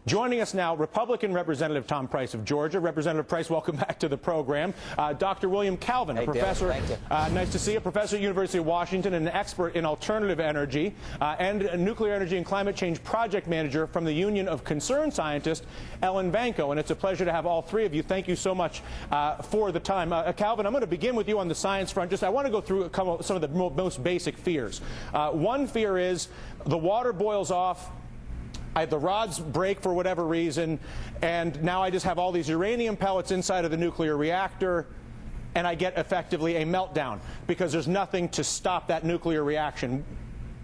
Joining us now, Republican Representative Tom Price of Georgia. Representative Price, welcome back to the program. Dr. William Calvin, a professor, nice to see you, professor at the University of Washington and an expert in alternative energy and a nuclear energy and climate change project manager from the Union of Concerned Scientists, Ellen Banco. And it's a pleasure to have all three of you. Thank you so much for the time. Calvin, I'm going to begin with you on the science front. I want to go through some of the most basic fears. One fear is the water boils off, the rods break for whatever reason, and now I just have all these uranium pellets inside of the nuclear reactor, and I get effectively a meltdown because there's nothing to stop that nuclear reaction.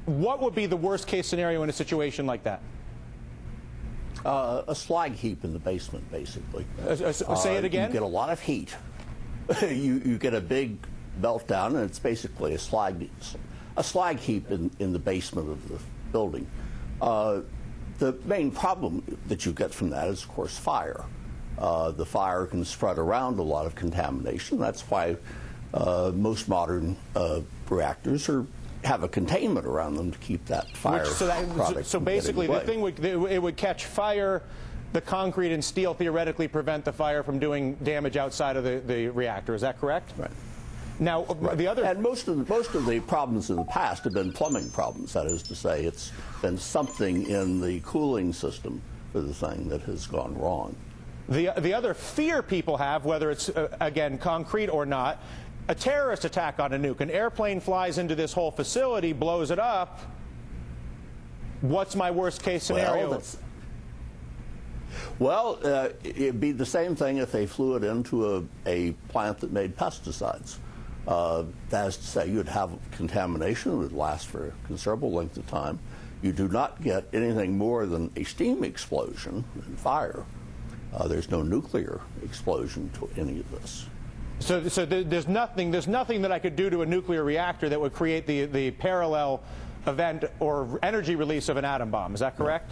What would be the worst case scenario in a situation like that? A slag heap in the basement, basically. Say it again? You get a lot of heat. you get a big meltdown, and it's basically a slag heap in the basement of the building. The main problem that you get from that is, of course, fire. The fire can spread around a lot of contamination. That's why most modern reactors have a containment around them to keep that fire product so basically, the thing it would catch fire. The concrete and steel theoretically prevent the fire from doing damage outside of the reactor. Is that correct? Right. Now, the other... And most of the problems in the past have been plumbing problems. That is to say, it's been something in the cooling system for the thing that has gone wrong. The other fear people have, whether it's, again, concrete or not, a terrorist attack on a nuke. An airplane flies into this whole facility, blows it up. What's my worst case scenario? Well, it'd be the same thing if they flew it into a plant that made pesticides. That is to say, you'd have contamination that would last for a considerable length of time. You do not get anything more than a steam explosion and fire. There's no nuclear explosion to any of this. So there's nothing that I could do to a nuclear reactor that would create the parallel event or energy release of an atom bomb. Is that correct?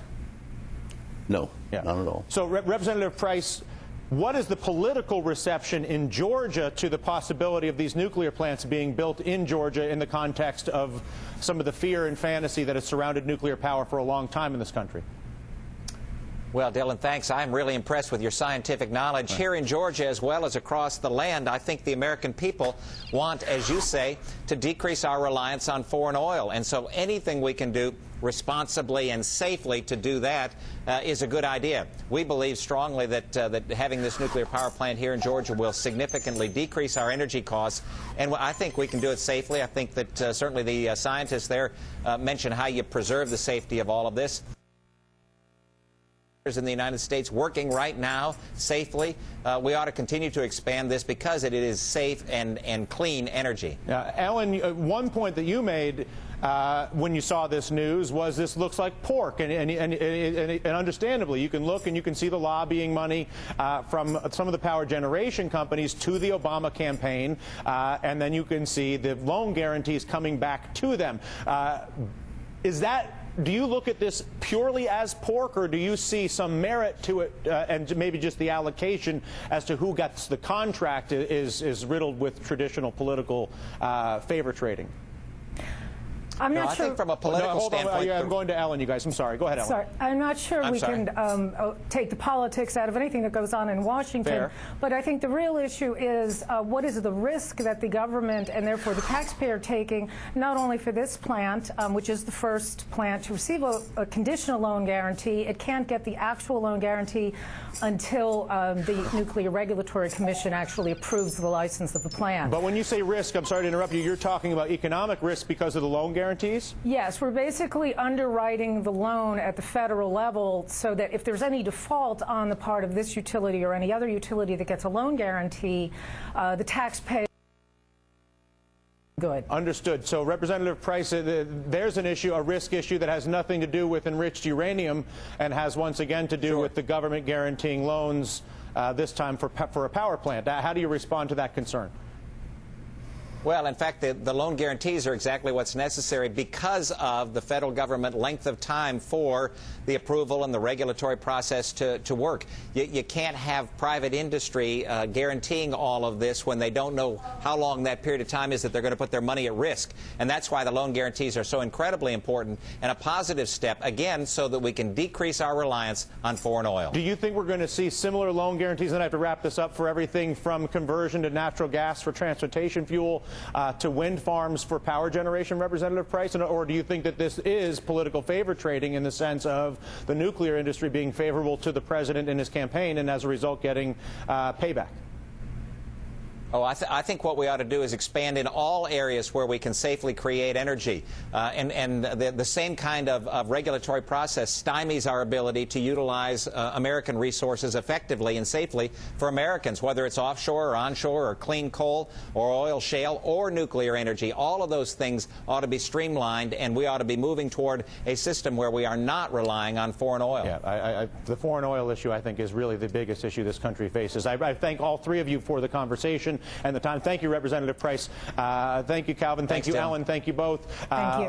No, not at all. So, Representative Price, what is the political reception in Georgia to the possibility of these nuclear plants being built in Georgia in the context of some of the fear and fantasy that has surrounded nuclear power for a long time in this country? Well, Dylan, thanks. I'm really impressed with your scientific knowledge. Here in Georgia, as well as across the land, I think the American people want, as you say, to decrease our reliance on foreign oil. And so anything we can do responsibly and safely to do that is a good idea. We believe strongly that having this nuclear power plant here in Georgia will significantly decrease our energy costs, and I think we can do it safely. I think that certainly the scientists there mentioned how you preserve the safety of all of this. In the United States working right now safely. We ought to continue to expand this because it is safe and clean energy. Ellen, one point that you made when you saw this news was this looks like pork, and understandably, you can look and you can see the lobbying money from some of the power generation companies to the Obama campaign, and then you can see the loan guarantees coming back to them. Do you look at this purely as pork, or do you see some merit to it, and maybe just the allocation as to who gets the contract is riddled with traditional political favor trading? I'm not sure. I think from a political standpoint. I'm going to Ellen, you guys. I'm sorry. Go ahead, Ellen. Sorry. I'm not sure we can take the politics out of anything that goes on in Washington. Fair. But I think the real issue is what is the risk that the government and therefore the taxpayer are taking, not only for this plant, which is the first plant to receive a conditional loan guarantee. It can't get the actual loan guarantee until the Nuclear Regulatory Commission actually approves the license of the plant. But when you say risk, I'm sorry to interrupt you, you're talking about economic risk because of the loan guarantees? Yes, we're basically underwriting the loan at the federal level so that if there's any default on the part of this utility or any other utility that gets a loan guarantee, the taxpayer. Good. Understood. So, Representative Price, there's an issue, a risk issue that has nothing to do with enriched uranium and has once again to do with the government guaranteeing loans, this time for a power plant. How do you respond to that concern? Well, in fact, the loan guarantees are exactly what's necessary because of the federal government length of time for the approval and the regulatory process to work. You can't have private industry guaranteeing all of this when they don't know how long that period of time is that they're going to put their money at risk. And that's why the loan guarantees are so incredibly important and a positive step, again, so that we can decrease our reliance on foreign oil. Do you think we're going to see similar loan guarantees, and I have to wrap this up, for everything from conversion to natural gas for transportation fuel to wind farms for power generation, Representative Price? Or do you think that this is political favor trading in the sense of the nuclear industry being favorable to the president in his campaign and as a result getting payback? Oh, I think what we ought to do is expand in all areas where we can safely create energy. And the same kind of regulatory process stymies our ability to utilize American resources effectively and safely for Americans, whether it's offshore or onshore or clean coal or oil shale or nuclear energy. All of those things ought to be streamlined, and we ought to be moving toward a system where we are not relying on foreign oil. Yeah, the foreign oil issue, I think, is really the biggest issue this country faces. I thank all three of you for the conversation and the time. Thank you, Representative Price. Thank you, Calvin. Thank you, Ellen. Thank you both. Thank you.